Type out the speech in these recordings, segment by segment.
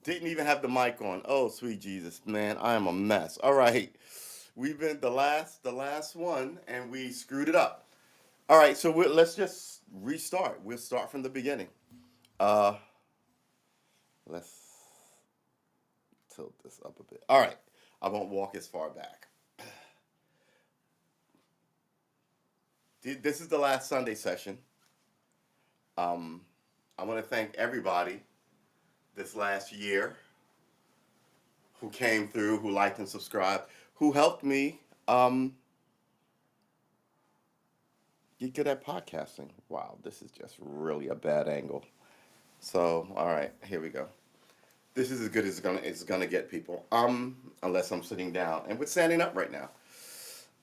Didn't even have the mic on. Oh, sweet Jesus, man, I am a mess. All right, we've been the last one, and we screwed it up. All right, so let's just restart. We'll start from the beginning. Uh, let's tilt this up a bit. All right, I won't walk as far back. This is the last Sunday session. Um, I want to thank everybody this last year who came through, who liked and subscribed, who helped me get good at podcasting. Wow, this is just really a bad angle. So, all right, here we go. This is as good as it's gonna get, people. Unless I'm sitting down, and we're standing up right now.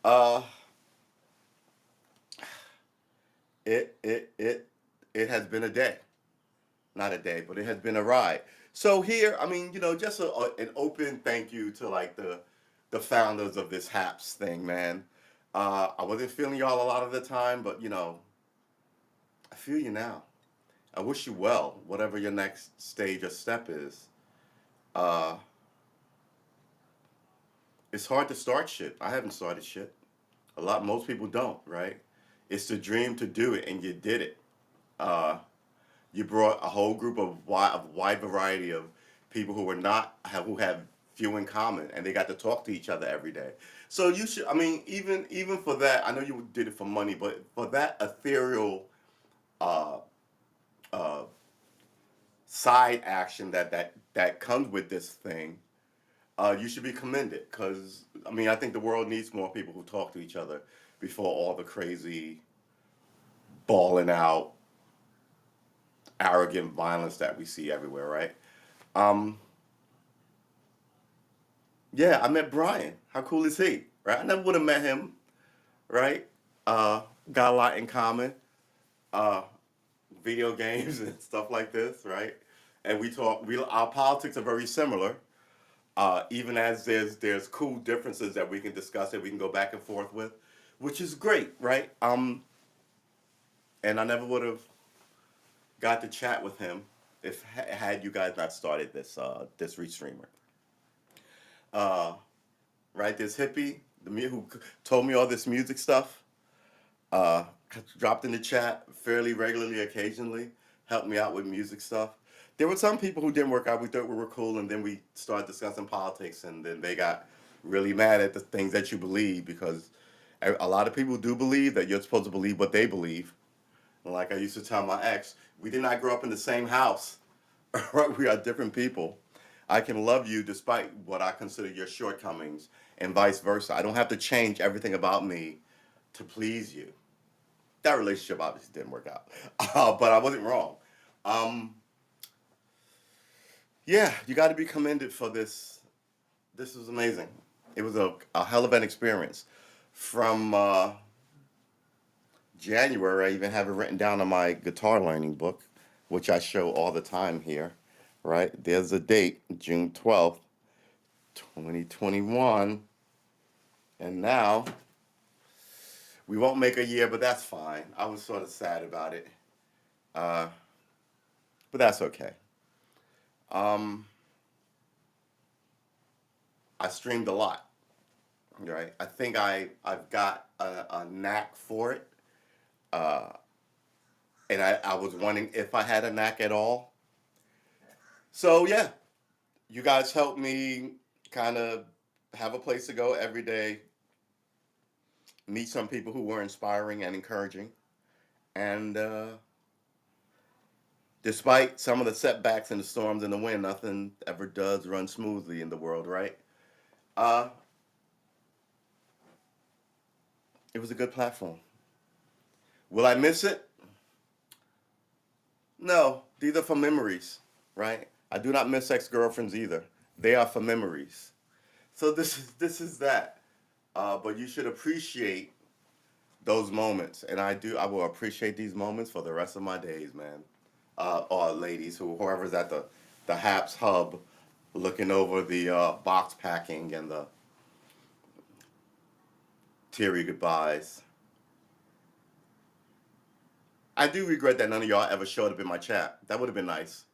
Uh, it has been a day, not a day, but it has been a ride. So here, I mean, just an open thank you to like the founders of this HAPS thing, man. I wasn't feeling y'all a lot of the time, but I feel you now. I wish you well, whatever your next stage or step is. Uh, it's hard to start shit. I haven't started shit. Most people don't, right? It's the dream to do it, and you did it. Uh, you brought a whole group of wide variety of people who who have few in common, and they got to talk to each other every day. So you should. I mean, even for that, I know you did it for money, but for that ethereal uh, uh, side action that comes with this thing, you should be commended. Because I mean, I think the world needs more people who talk to each other before all the crazy, balling out, arrogant violence that we see everywhere. Right? Um, yeah, I met Brian. How cool is he? Right? I never would have met him. Right? Uh, got a lot in common. Uh, Video games and stuff like this. Right? And we talk. Our politics are very similar. Even as there's cool differences that we can discuss and we can go back and forth with, which is great, right? And I never would have got to chat with him if had you guys not started this restreamer. Uh, right, this hippie, who told me all this music stuff, uh, dropped in the chat fairly regularly, occasionally, helped me out with music stuff. There were some people who didn't work out. We thought we were cool, and then we started discussing politics, and then they got really mad at the things that you believe because a lot of people do believe that you're supposed to believe what they believe. And like I used to tell my ex, we did not grow up in the same house. Right? We are different people. I can love you despite what I consider your shortcomings, and vice versa. I don't have to change everything about me to please you. That relationship obviously didn't work out, but I wasn't wrong. Um, yeah, you got to be commended for this. This was amazing. It was a hell of an experience. From January, I even have it written down on my guitar learning book, which I show all the time here. Right there's a date, June 12th, 2021, and now we won't make a year, but that's fine. I was sort of sad about it, uh, but that's okay. Um, I streamed a lot. Right, I think I've got a knack for it, uh, and I was wondering if I had a knack at all. So yeah, you guys helped me kind of have a place to go every day, meet some people who were inspiring and encouraging, and despite some of the setbacks and the storms and the wind, nothing ever does run smoothly in the world, right? Uh, it was a good platform. Will I miss it? No, these are for memories, right? I do not miss ex girlfriends either. They are for memories. So this is that. But you should appreciate those moments, and I do. I will appreciate these moments for the rest of my days, man. Or ladies, whoever's at the HAPS hub, looking over the box packing and the teary goodbyes. I do regret that none of y'all ever showed up in my chat. That would have been nice.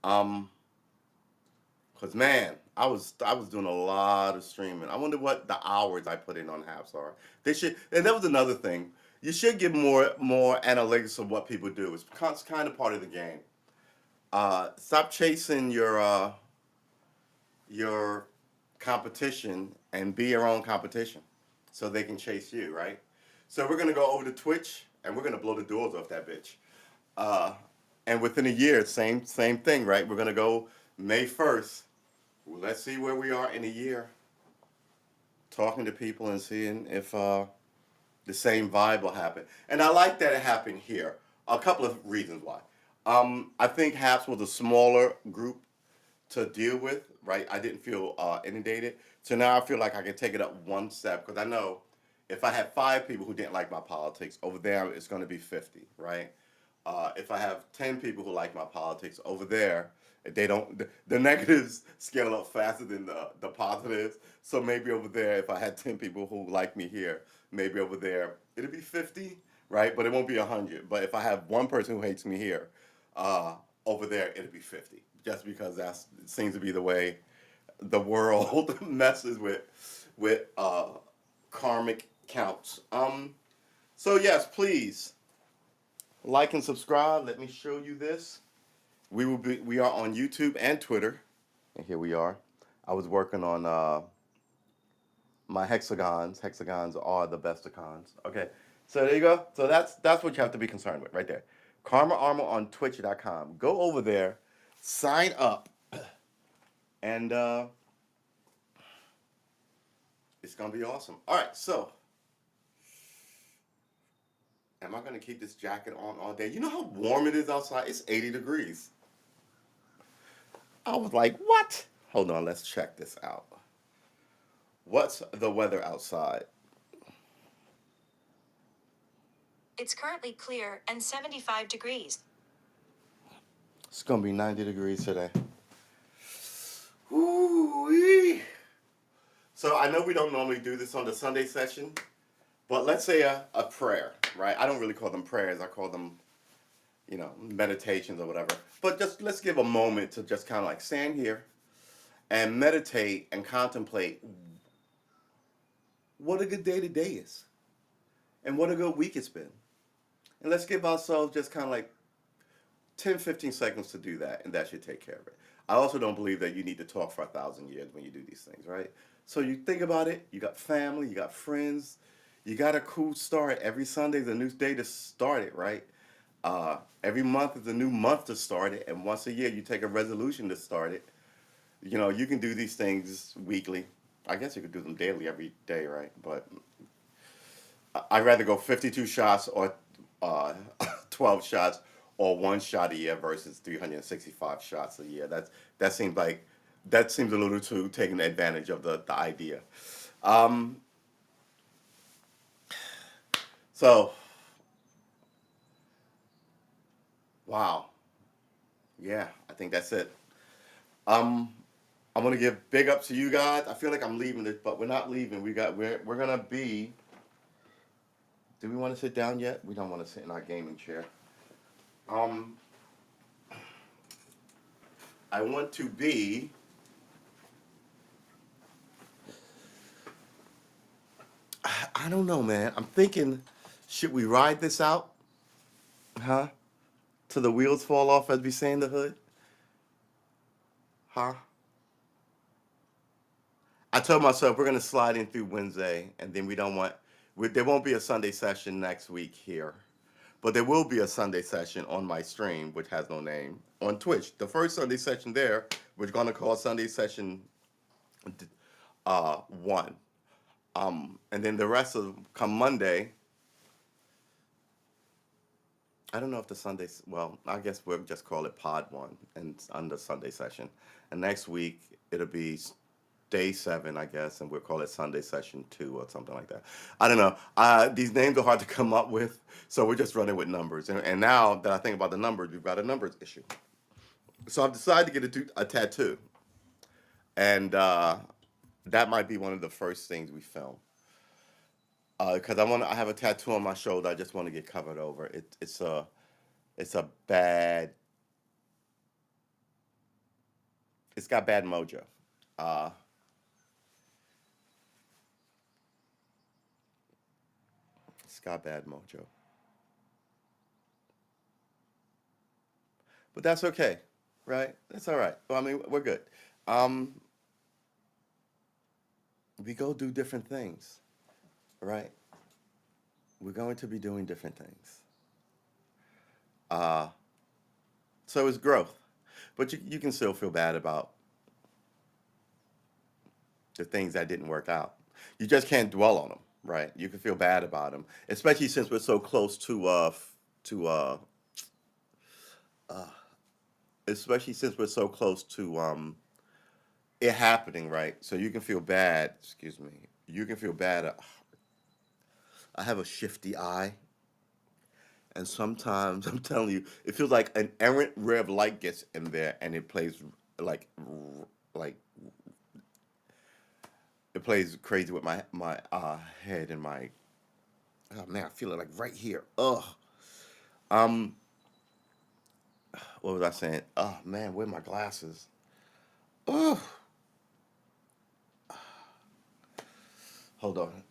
Um, Cause man, I was doing a lot of streaming. I wonder what the hours I put in on Haps are. They should, and that was another thing. You should get more analytics of what people do. It's kind of part of the game. Stop chasing your competition and be your own competition, so they can chase you, right? So we're gonna go over to Twitch and we're gonna blow the doors off that bitch. Uh, and within a year, same thing, right? We're gonna go May 1st. Let's see where we are in a year, talking to people and seeing if the same vibe will happen. And I like that it happened here. A couple of reasons why. I think Haps was a smaller group to deal with, right? I didn't feel inundated. So now I feel like I can take it up one step because I know if I had 5 people who didn't like my politics, over there it's going to be 50, right? If I have 10 people who like my politics, over there they don't. The negatives scale up faster than the positives. So maybe over there, if I had 10 people who like me here, maybe over there it'll be 50, right? But it won't be 100. But if I have one person who hates me here, uh, over there it'll be 50. Just because that's it seems to be the way the world messes with karmic counts. So yes, please like and subscribe. Let me show you this. We are on YouTube and Twitter, and here we are. I was working on my hexagons. Hexagons are the best of cons. Okay, so there you go. So that's what you have to be concerned with right there. Karma Armor on Twitch.com. Go over there, sign up, and it's gonna be awesome. All right, so am I gonna keep this jacket on all day? You know how warm it is outside? It's 80 degrees. I was like, what? Hold on, let's check this out. What's the weather outside? It's currently clear and 75 degrees. It's gonna be 90 degrees today. Ooh-wee. So I know we don't normally do this on the Sunday session, but let's say a prayer, right? I don't really call them prayers. I call them, meditations or whatever. But just let's give a moment to just kind of like stand here and meditate and contemplate what a good day today is and what a good week it's been. And let's give ourselves just kind of like 10, 15 seconds to do that, and that should take care of it. I also don't believe that you need to talk for 1,000 years when you do these things, right? So you think about it, you got family, you got friends, you got a cool start. Every Sunday is a new day to start it, right? Every month is a new month to start it, and once a year you take a resolution to start it. You can do these things weekly. I guess you could do them daily every day, right? But I'd rather go 52 shots or uh, 12 shots or one shot a year versus 365 shots a year. That seems like that seems a little too taking advantage of the idea. Um, so wow, yeah, I think that's it. Um, I'm gonna give big ups to you guys. I feel like I'm leaving this, but we're not leaving. We're gonna be. Do we want to sit down yet? We don't want to sit in our gaming chair. Um, I want to be. I don't know, man. I'm thinking, should we ride this out? Huh? Till the wheels fall off, as we say in the hood? Huh? I told myself we're gonna slide in through Wednesday, and then there won't be a Sunday session next week here, but there will be a Sunday session on my stream, which has no name, on Twitch. The first Sunday session there, we're gonna call Sunday session 1. And then the rest of come Monday. I don't know if the Sundays. Well, I guess we'll just call it Pod 1 and under Sunday session. And next week it'll be day 7, I guess, and we'll call it Sunday session 2 or something like that. I don't know. These names are hard to come up with, so we're just running with numbers. And now that I think about the numbers, we've got a numbers issue. So I've decided to get a tattoo, and that might be one of the first things we film. Because I have a tattoo on my shoulder. I just want to get covered over. It's a bad It's got bad mojo. Uh, it's got bad mojo, but that's okay, right? That's all right. Well, I mean, we're good. Um, we go do different things, right? We're going to be doing different things. Uh, so it's growth, but you can still feel bad about the things that didn't work out. You just can't dwell on them, right? You can feel bad about them, especially since we're so close to uh, especially since we're so close to it happening, right? So you can feel bad. Excuse me. You can feel bad. I have a shifty eye, and sometimes I'm telling you, it feels like an errant ray of light gets in there, and it plays like like it plays crazy with my head and my oh man, I feel it like right here. Ugh. Um, what was I saying? Oh man, where are my glasses? Oh, hold on.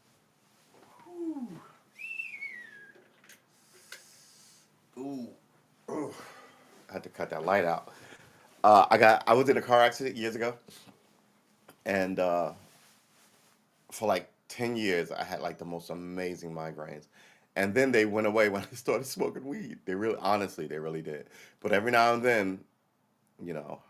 Ooh, ooh. I had to cut that light out. I was in a car accident years ago, and for like 10 years I had like the most amazing migraines, and then they went away when I started smoking weed. They really, honestly, they really did. But every now and then, you know,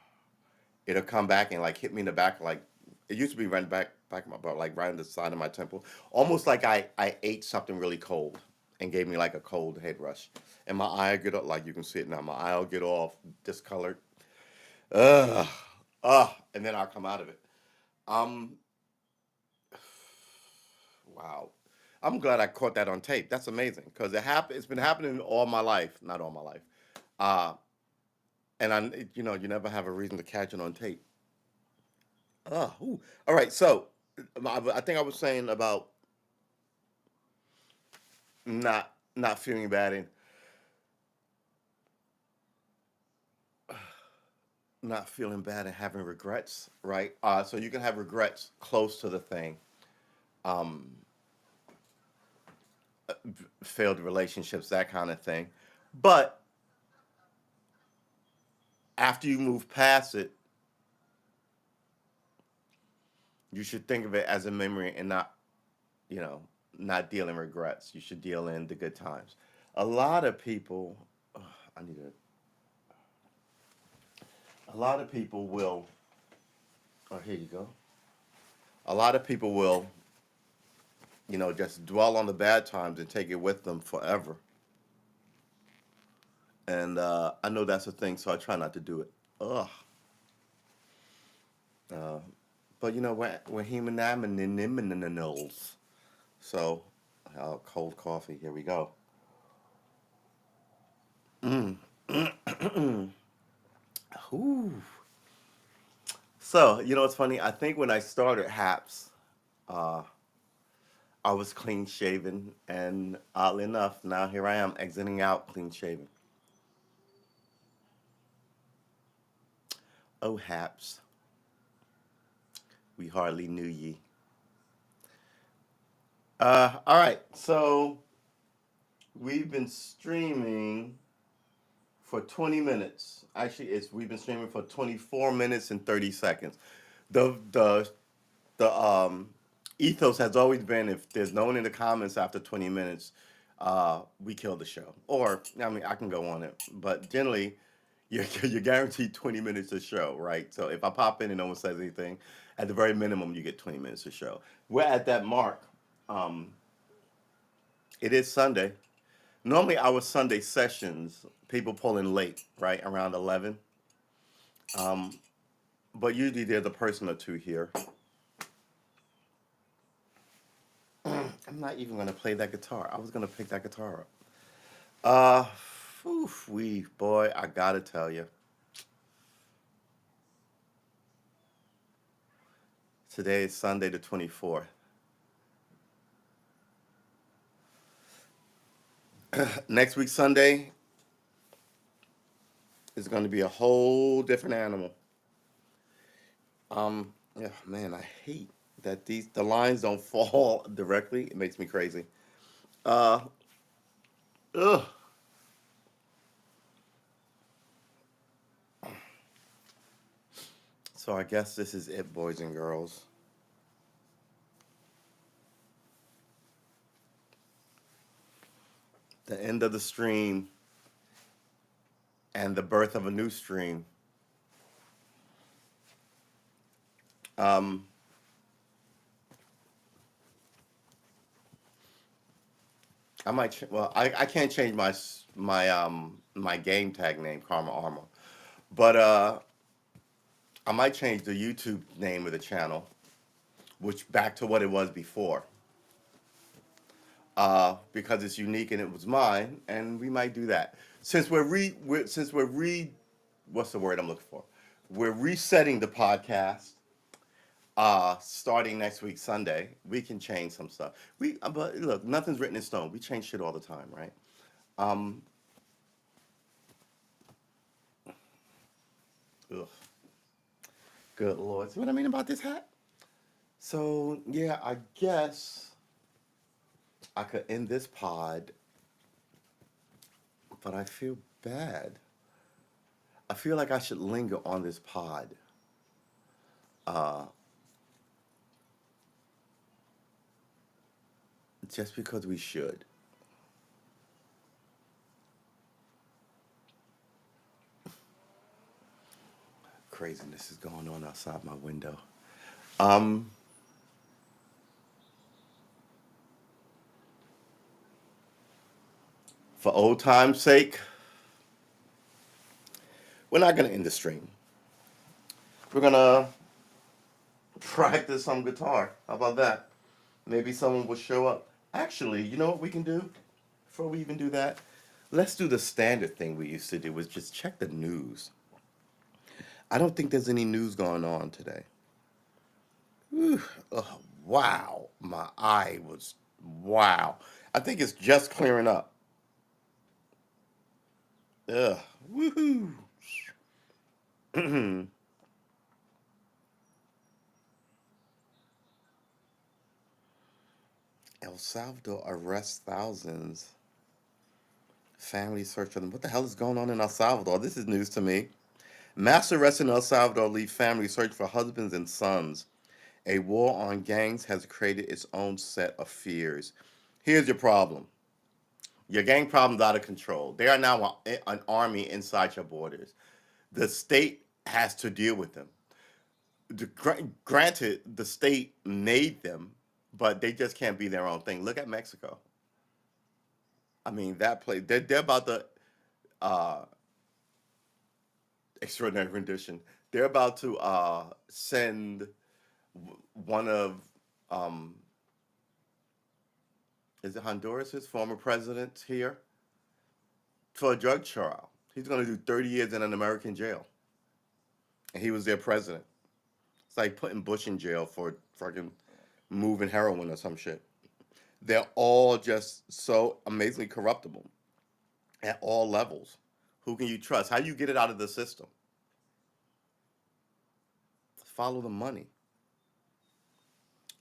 it'll come back and like hit me in the back, like it used to be right back of my butt, like right on the side of my temple, almost like I ate something really cold and gave me like a cold head rush, and my eye would get up, like you can see it now. My eye will get all discolored. Ugh, and then I'll come out of it. Um, wow. I'm glad I caught that on tape. That's amazing because it's been happening all my life, not all my life. Uh, and you never have a reason to catch it on tape. Ooh. All right. So, I think I was saying about not feeling bad and not feeling bad and having regrets, right? So you can have regrets close to the thing, um, failed relationships, that kind of thing. But after you move past it, you should think of it as a memory and not, you know, not deal in regrets. You should deal in the good times. A lot of people, ugh, I need to, a lot of people will, oh, here you go. A lot of people will, just dwell on the bad times and take it with them forever. And I know that's a thing, so I try not to do it. Ugh. Uh, but we're human animals. So, cold coffee. Here we go. Mm. Ooh. So, it's funny? I think when I started HAPS, uh, I was clean shaven, and oddly enough, now here I am exiting out clean shaven. Oh, HAPS, we hardly knew ye. All right, so we've been streaming for 20 minutes. Actually, it's we've been streaming for 24 minutes and 30 seconds. The ethos has always been, if there's no one in the comments after 20 minutes, we kill the show. Or I mean, I can go on it, but generally, you're guaranteed 20 minutes of show, right? So if I pop in and no one says anything, at the very minimum, you get 20 minutes of show. We're at that mark. Um, it is Sunday. Normally, our Sunday sessions, people pull in late, right around 11. Um, but usually there's a person or two here. I'm not even gonna play that guitar. I was gonna pick that guitar up. Uh, we boy, I gotta tell you, today is Sunday the 24th. Next week Sunday is gonna be a whole different animal. Yeah, man, I hate that the lines don't fall directly. It makes me crazy. Uh, ugh. So I guess this is it, boys and girls. The end of the stream and the birth of a new stream. Um, I might. Well, I can't change my game tag name, Karma Armor, but I might change the YouTube name of the channel, which back to what it was before, because it's unique and it was mine, and we might do that. Since we're what's the word I'm looking for? We're resetting the podcast. Starting next week Sunday, we can change some stuff. But look, nothing's written in stone. We change shit all the time, right? Um, ugh, good lord. See what I mean about this hat? So yeah, I guess I could end this pod, but I feel bad. I feel like I should linger on this pod. Uh, just because we should. Craziness is going on outside my window. Um, for old time's sake, we're not gonna end the stream. We're gonna practice some guitar. How about that? Maybe someone will show up. Actually, you know what we can do? Before we even do that, let's do the standard thing we used to do, was just check the news. I don't think there's any news going on today. Whew, oh, wow. My eye was, wow. I think it's just clearing up. Ugh. Woohoo. El Salvador arrests thousands. Family search for them. What the hell is going on in El Salvador? This is news to me. Mass arrests in El Salvador leave family search for husbands and sons. A war on gangs has created its own set of fears. Here's your problem. Your gang problem's out of control. They are now an army inside your borders. The state has to deal with them. Granted, the state made them, but they just can't be their own thing. Look at Mexico. I mean, that place, they're about to, uh, extraordinary rendition, they're about to send one of, um, is it Honduras' former president here for a drug trial. He's going to do 30 years in an American jail. And he was their president. It's like putting Bush in jail for fucking moving heroin or some shit. They're all just so amazingly corruptible at all levels. Who can you trust? How do you get it out of the system? Follow the money.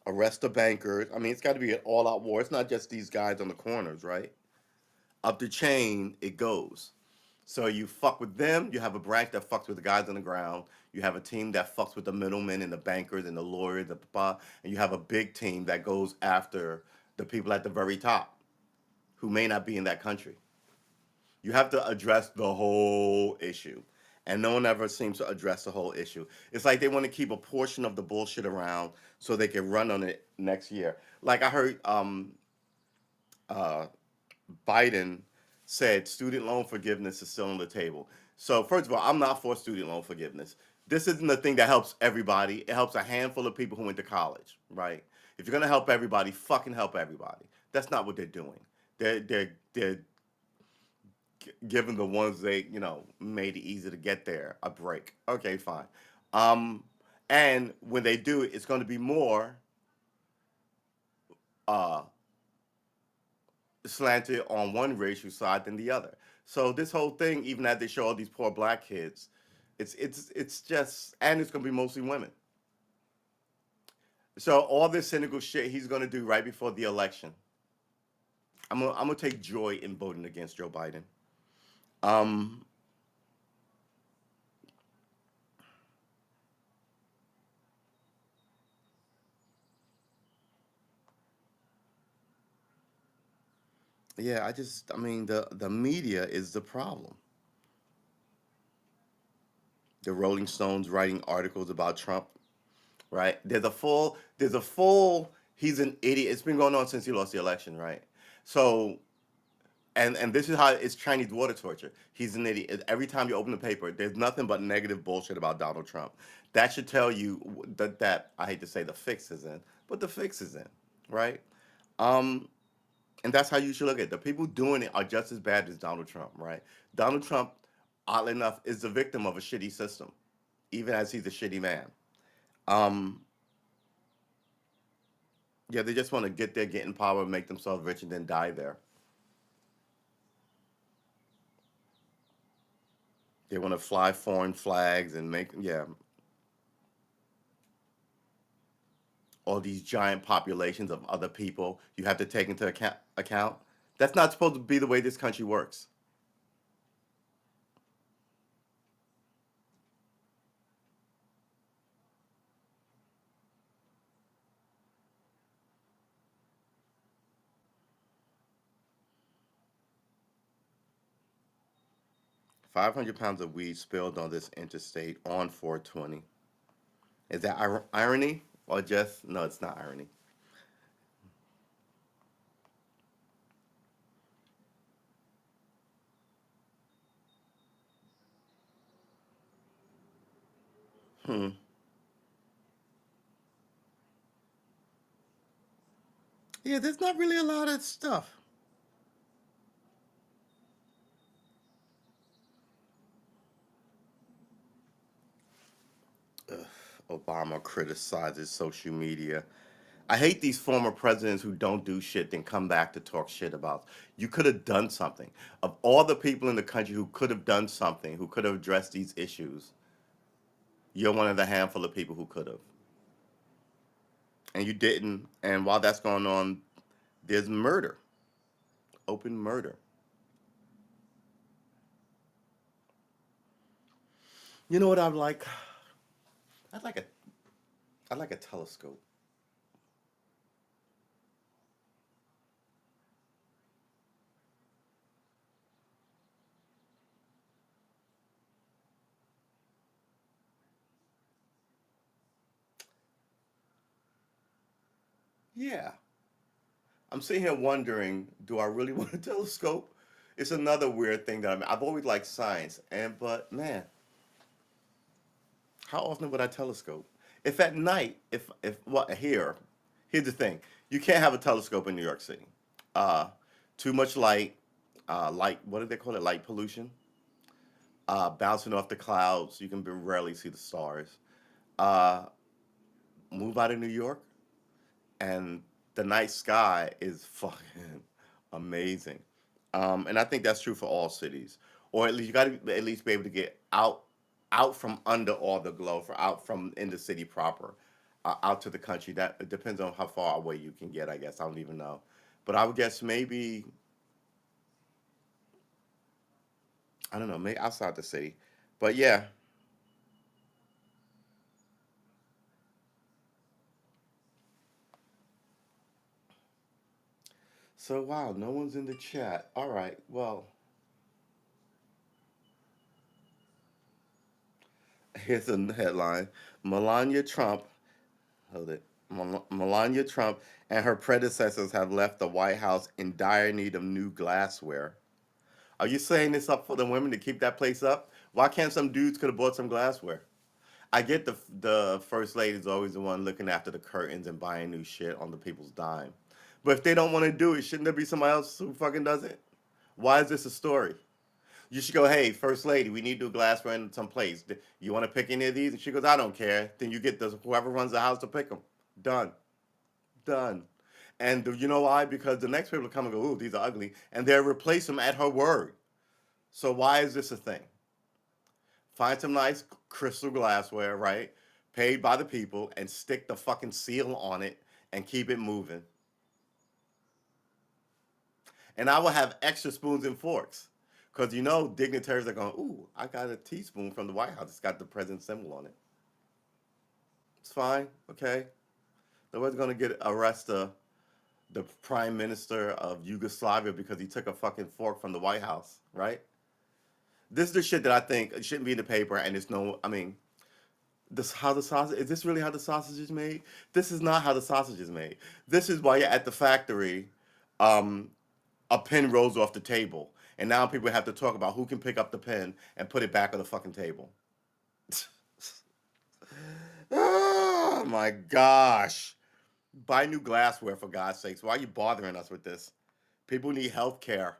Arrest the bankers. I mean, it's got to be an all out war. It's not just these guys on the corners, right? Up the chain, it goes. So you fuck with them, you have a branch that fucks with the guys on the ground. You have a team that fucks with the middlemen and the bankers and the lawyers, and you have a big team that goes after the people at the very top who may not be in that country. You have to address the whole issue. And no one ever seems to address the whole issue. It's like they want to keep a portion of the bullshit around so they can run on it next year. Like I heard uh, Biden said student loan forgiveness is still on the table. So first of all, I'm not for student loan forgiveness. This isn't the thing that helps everybody. It helps a handful of people who went to college, right? If you're gonna help everybody, fucking help everybody. That's not what they're doing. They're giving the ones they made it easy to get there a break. Okay, fine. Um, and when they do it, it's going to be more uh, slanted on one racial side than the other. So this whole thing, even as they show all these poor black kids, it's just, and it's gonna be mostly women. So all this cynical shit he's gonna do right before the election. I'm gonna take joy in voting against Joe Biden. Um, yeah, I mean, the media is the problem. The Rolling Stones writing articles about Trump, right? There's a full, he's an idiot. It's been going on since he lost the election, right? So, and this is how it's Chinese water torture. He's an idiot. Every time you open the paper, there's nothing but negative bullshit about Donald Trump. That should tell you that I hate to say the fix is in, but the fix is in, right? Um, and that's how you should look at it. The people doing it are just as bad as Donald Trump, right? Donald Trump, oddly enough, is the victim of a shitty system, even as he's a shitty man. Um, yeah, they just want to get there, get in power, make themselves rich, and then die there. They want to fly foreign flags and make, yeah, all these giant populations of other people you have to take into account. That's not supposed to be the way this country works. 500 pounds of weed spilled on this interstate on 420. Is that irony or just, no, it's not irony. Hmm. Yeah, there's not really a lot of stuff. Ugh, Obama criticizes social media. I hate these former presidents who don't do shit then come back to talk shit about. You could have done something. Of all the people in the country who could have done something, who could have addressed these issues, you're one of the handful of people who could have. And you didn't. And while that's going on, there's murder, open murder. You know what I'd like? I'd like a I'd like a telescope. Yeah. I'm sitting here wondering, do I really want a telescope? It's another weird thing that I've always liked science, and but man, how often would I telescope? If at night, if what here's the thing, you can't have a telescope in New York City. Uh, Too much light, light. What do they call it? Light pollution. Bouncing off the clouds, you can rarely see the stars. Uh, Move out of New York, and the night sky is fucking amazing. And I think that's true for all cities, or at least you got to at least be able to get out from under all the glow, for out from in the city proper, out to the country. That it depends on how far away you can get. I guess I don't even know, but I would guess maybe I don't know, maybe outside the city. But yeah, so wow, no one's in the chat. All right, well, here's a headline: Melania Trump. Hold it. Melania Trump and her predecessors have left the White House in dire need of new glassware. Are you saying this up for the women to keep that place up? Why can't some dudes could have bought some glassware? I get the first lady's always the one looking after the curtains and buying new shit on the people's dime. But if they don't want to do it, shouldn't there be somebody else who fucking does it? Why is this a story? You should go, hey, first lady, we need new glassware in some place. You want to pick any of these? And she goes, I don't care. Then you get whoever runs the house to pick them. Done. Done. And you know why? Because the next people come and go, ooh, these are ugly, and they'll replace them at her word. So why is this a thing? Find some nice crystal glassware, right? paid by the people, and stick the fucking seal on it and keep it moving. And I will have extra spoons and forks. Because you know, dignitaries are going, ooh, I got a teaspoon from the White House. It's got the president's symbol on it. It's fine, okay? Nobody's going to get arrested the prime minister of Yugoslavia because he took a fucking fork from the White House, right? This is the shit that I think shouldn't be in the paper, and it's no. I mean, this how the sausage is. This really how the sausage is made? This is not how the sausage is made. This is why you're at the factory. Um, a pen rolls off the table, and now people have to talk about who can pick up the pen and put it back on the fucking table. Oh my gosh! Buy new glassware for God's sakes. Why are you bothering us with this? People need health care.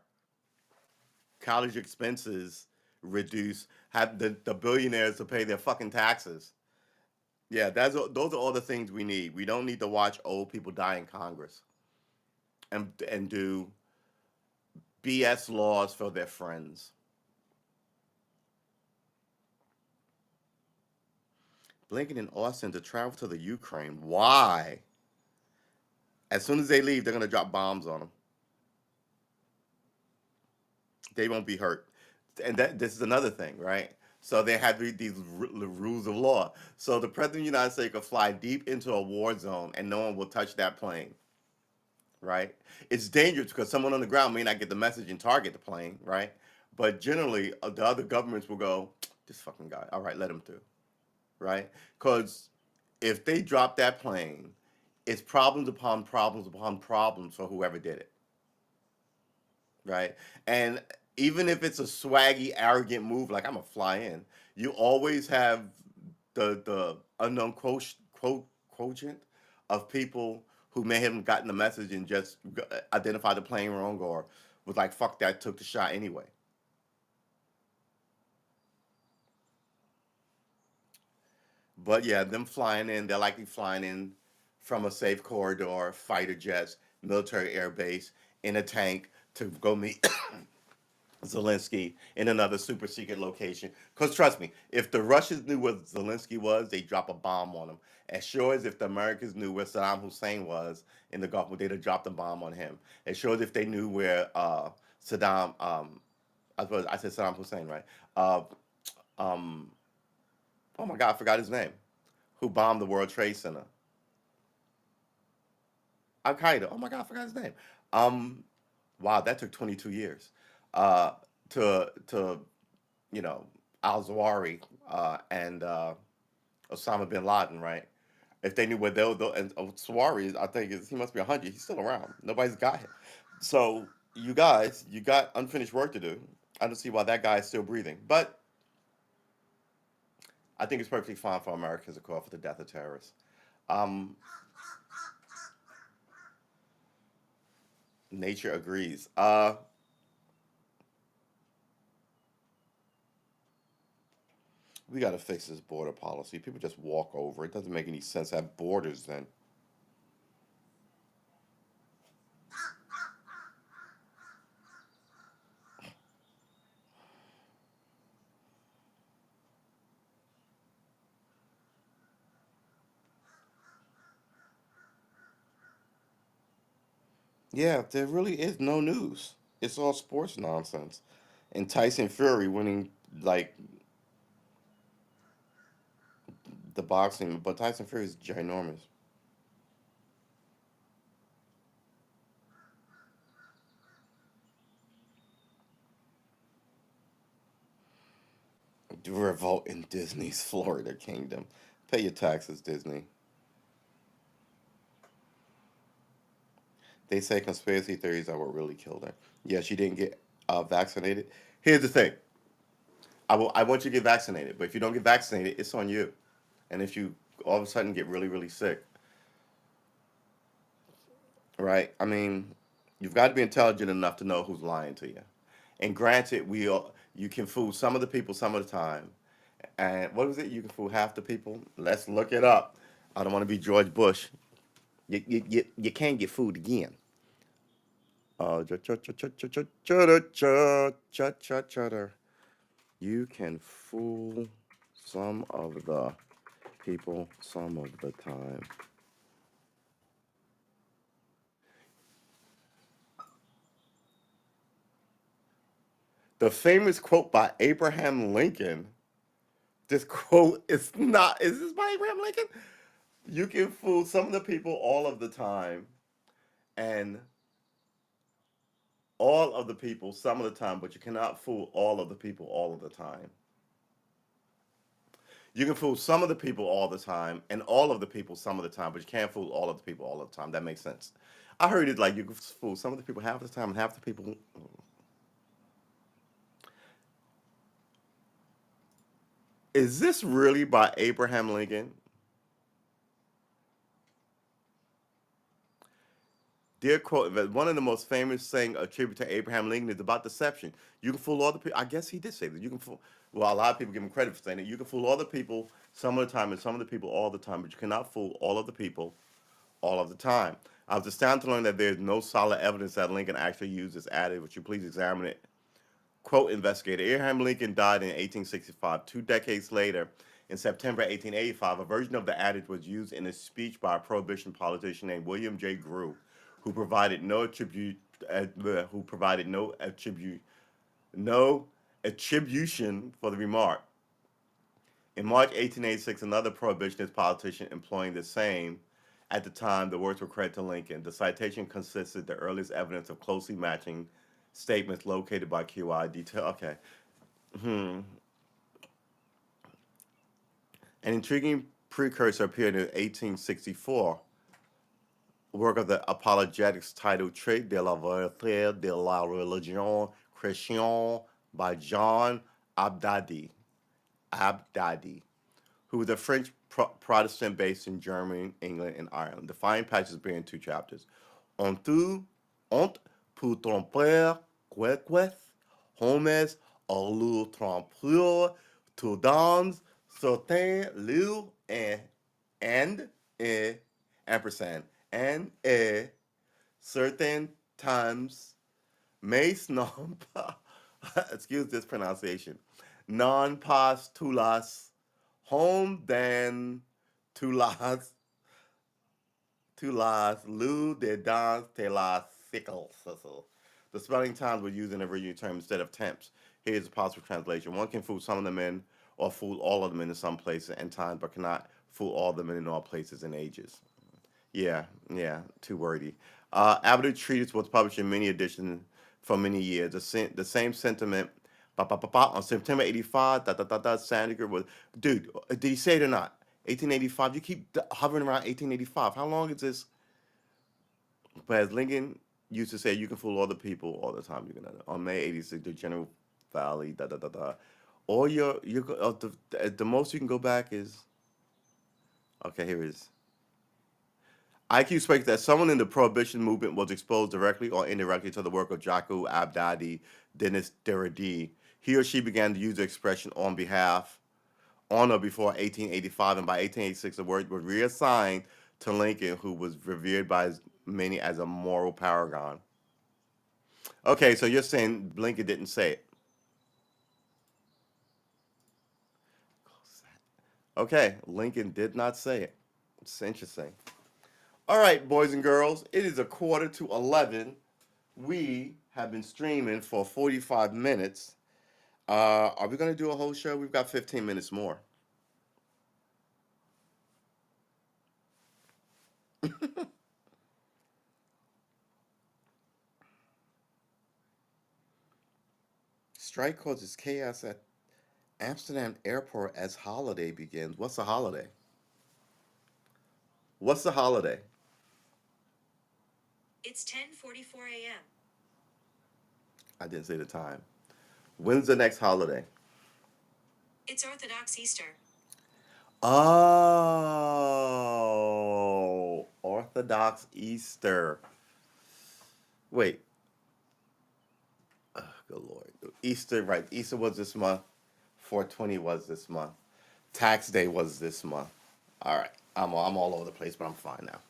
College expenses reduce. Have the billionaires to pay their fucking taxes. Yeah, those are all the things we need. We don't need to watch old people die in Congress and do BS laws for their friends. Blinken and Austin to travel to the Ukraine. Why? As soon as they leave, they're gonna drop bombs on them. They won't be hurt. And this is another thing, right? So they have these rules of law. So the president of the United States could fly deep into a war zone and no one will touch that plane, right? It's dangerous because someone on the ground may not get the message and target the plane, right? But generally, the other governments will go, this fucking guy, all right, let him through, right? Because if they drop that plane, it's problems upon problems upon problems for whoever did it, right? And even if it's a swaggy, arrogant move, like I'm gonna fly in, you always have the unknown quotient of people who may have gotten the message and just identified the plane wrong or was like, fuck that, took the shot anyway. But yeah, them flying in, they're likely flying in from a safe corridor, fighter jets, military air base, in a tank to go meet Zelensky in another super secret location. Because trust me, if the Russians knew where Zelensky was, they'd drop a bomb on him. As sure as if the Americans knew where Saddam Hussein was in the Gulf, they'd have dropped a bomb on him. As sure as if they knew where Saddam, I said Saddam Hussein, right? Uh, um, oh my God, I forgot his name. Who bombed the World Trade Center? Al Qaeda. Oh my God, I forgot his name. Um, wow, that took 22 years. Uh, to you know, Al Zawahiri and Osama bin Laden, right? If they knew where they'll and Zawahiri, I think he must be 100. He's still around. Nobody's got him. So you guys, you got unfinished work to do. I don't see why that guy is still breathing, but I think it's perfectly fine for Americans to call for the death of terrorists. Um, nature agrees. We got to fix this border policy. People just walk over. It doesn't make any sense to have borders then. Yeah, there really is no news. It's all sports nonsense. And Tyson Fury winning like the boxing, but Tyson Fury is ginormous. Revolt in Disney's Florida Kingdom. Pay your taxes, Disney. They say conspiracy theories are what really killed her. Yeah, she didn't get vaccinated. Here's the thing. I want you to get vaccinated, but if you don't get vaccinated, it's on you. And if you all of a sudden get really, really sick, right? I mean, you've got to be intelligent enough to know who's lying to you. And granted, you can fool some of the people some of the time. And what was it? You can fool half the people. Let's look it up. I don't want to be George Bush. You can't get fooled again. You can fool some of the people some of the time. The famous quote by Abraham Lincoln. This quote is not. Is this by Abraham Lincoln? You can fool some of the people all of the time, and all of the people some of the time, but you cannot fool all of the people all of the time. You can fool some of the people all the time, and all of the people some of the time, but you can't fool all of the people all of the time. That makes sense. I heard it like you can fool some of the people half the time, and half the people. Is this really by Abraham Lincoln? Dear quote, one of the most famous saying attributed to Abraham Lincoln is about deception. You can fool all the people. I guess he did say that. You can fool. Well, a lot of people give him credit for saying it. You can fool all the people some of the time and some of the people all the time, but you cannot fool all of the people all of the time. I was astounded to learn that there is no solid evidence that Lincoln actually used this adage. Would you please examine it? Quote, investigator. Abraham Lincoln died in 1865. 2 decades later, in September 1885, a version of the adage was used in a speech by a prohibition politician named William J. Grew, who provided no attribute, who provided no attribution for the remark. In March 1886, another prohibitionist politician employing the same. At the time, the words were credited to Lincoln. The citation consisted the earliest evidence of closely matching statements located by QI detail. Okay. An intriguing precursor appeared in 1864, work of the apologetics titled Trait de la vérité de la religion chrétienne by John Abdadi, who was a French Protestant based in Germany, England, and Ireland. The fine passage being 2 chapters. Ont pour tromper quelques hommes à leur tromper tout dans certain lieu and ampersand and certain times mais non pas excuse this pronunciation non pas tulas home than tulas lu de dans te las sickles. The spelling times were used in the original term instead of temps. Here's a possible translation. One can fool some of the men or fool all of them in some places and times, but cannot fool all of them in all places and ages. Yeah, yeah, too wordy. Abbott's treatise was published in many editions for many years. The same sentiment. On September 85, Sandiger was, dude, did he say it or not? 1885. You keep hovering around 1885. How long is this? But as Lincoln used to say, you can fool all the people all the time. You can on May 86, the General Valley, All the most you can go back is okay. Here it is. IQ speaks that someone in the prohibition movement was exposed directly or indirectly to the work of Jaku Abdadi Dennis Derrida. He or she began to use the expression on or before 1885, and by 1886 the word was reassigned to Lincoln, who was revered by many as a moral paragon. Okay, so you're saying Lincoln didn't say it. Okay, Lincoln did not say it. It's interesting. All right, boys and girls, it is 11:15. We have been streaming for 45 minutes. Are we going to do a whole show? We've got 15 minutes more. Strike causes chaos at Amsterdam airport as holiday begins. What's a holiday? What's the holiday? It's 10:44 a.m. I didn't say the time. When's the next holiday? It's Orthodox Easter. Oh, Orthodox Easter. Wait. Oh, good Lord. Easter, right. Easter was this month. 420 was this month. Tax day was this month. All right. I'm all over the place, but I'm fine now.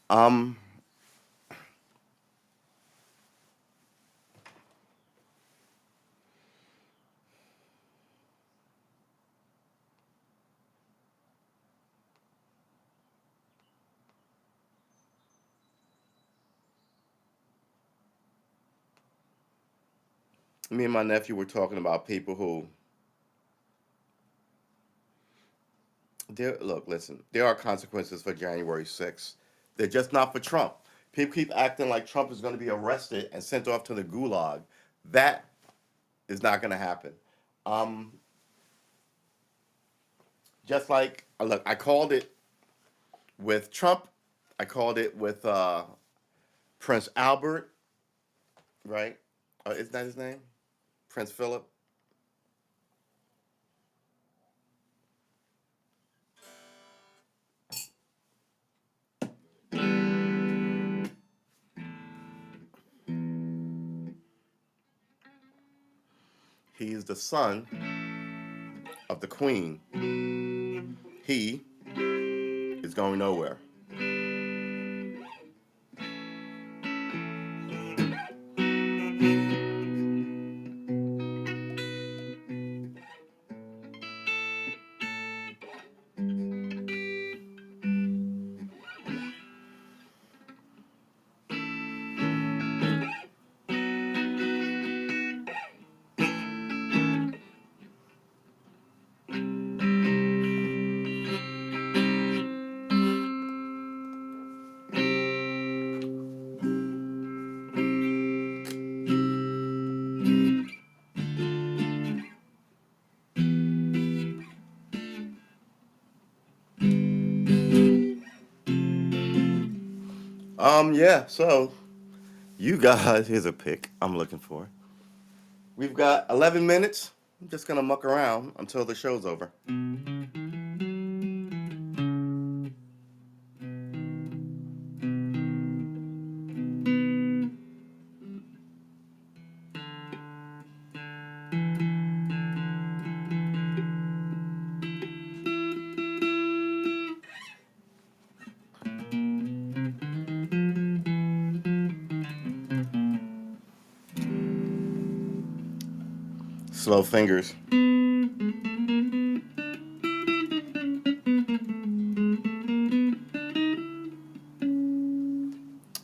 Um, Me and my nephew were talking about people who there. Look, listen. There are consequences for January 6th. They're just not for Trump. People keep acting like Trump is going to be arrested and sent off to the gulag. That is not going to happen. Um, just like look, I called it with Trump. I called it with Prince Albert, right? Isn't that his name? Prince Philip. He is the son of the Queen. He is going nowhere. Yeah. So you guys, here's a pick I'm looking for. We've got 11 minutes. I'm just gonna muck around until the show's over. Slow fingers.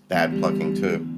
Bad plucking too.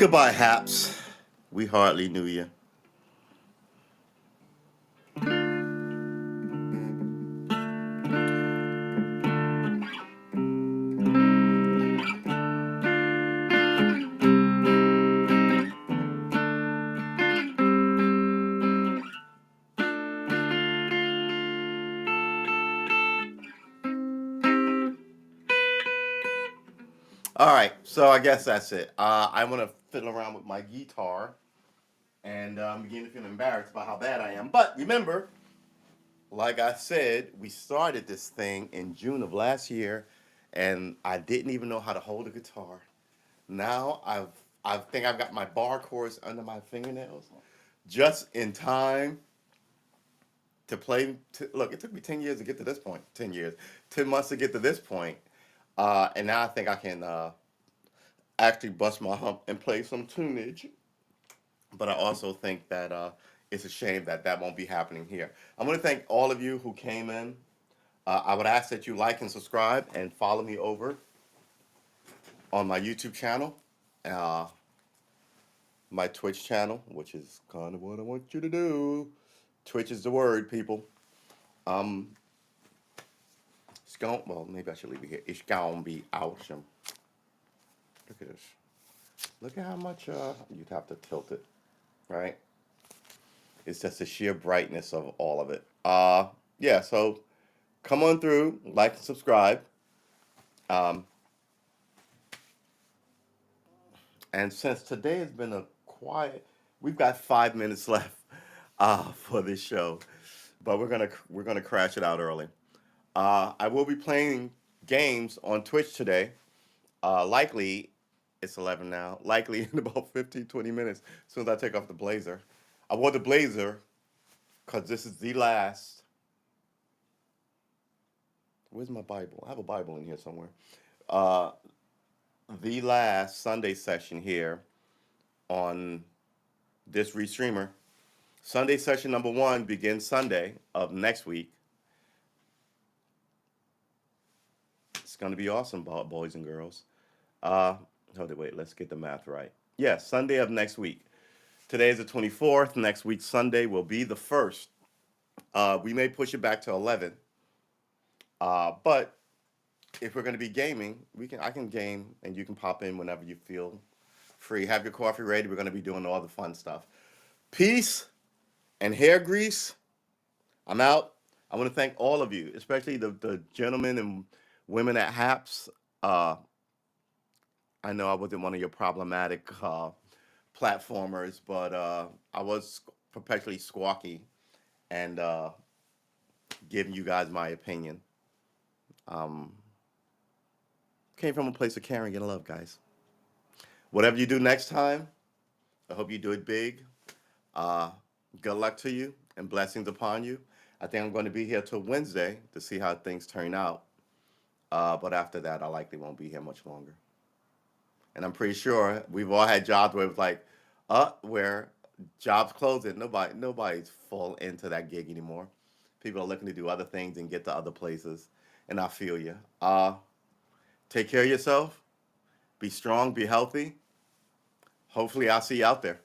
Goodbye, Haps. We hardly knew you. All right, so I guess that's it. I want to fiddle around with my guitar, and I'm beginning to feel embarrassed about how bad I am. But remember, like I said, we started this thing in June of last year, and I didn't even know how to hold a guitar. Now I think I've got my bar chords under my fingernails, just in time to play. Look, it took me 10 years to get to this point. 10 years, 10 months to get to this point, and now I think I can actually bust my hump and play some tunage. But I also think that it's a shame that that won't be happening here. I'm going to thank all of you who came in. I would ask that you like and subscribe and follow me over on my YouTube channel, uh, my Twitch channel, which is kind of what I want you to do. Twitch is the word, people. Um, it's going, well, maybe I should leave it here. It's going to be awesome. Look at this. Look at how much you'd have to tilt it, right? It's just the sheer brightness of all of it. Yeah, so come on through, like and subscribe. Um, and since today has been a quiet, we've got 5 minutes left for this show, but we're gonna crash it out early. I will be playing games on Twitch today. Likely, it's 11 now. Likely in about 15, 20 minutes, as soon as I take off the blazer. I wore the blazer because this is the last. Where's my Bible? I have a Bible in here somewhere. Uh, the last Sunday session here on this restreamer. Sunday session number 1 begins Sunday of next week. It's going to be awesome, boys and girls. Hold it, wait, let's get the math right. Yes, Sunday of next week. Today is the 24th. Next week, Sunday, will be the 1st. We may push it back to 11. But if we're going to be gaming, I can game and you can pop in whenever you feel free. Have your coffee ready. We're going to be doing all the fun stuff. Peace and hair grease. I'm out. I want to thank all of you, especially the gentlemen and women at HAPS. I know I wasn't one of your problematic platformers, but I was perpetually squawky and giving you guys my opinion. Came from a place of caring and love, guys. Whatever you do next time, I hope you do it big. Good luck to you and blessings upon you. I think I'm going to be here till Wednesday to see how things turn out. But after that, I likely won't be here much longer. And I'm pretty sure we've all had jobs where it was like, where jobs closing, nobody's full into that gig anymore. People are looking to do other things and get to other places. And I feel you. Take care of yourself. Be strong. Be healthy. Hopefully, I'll see you out there.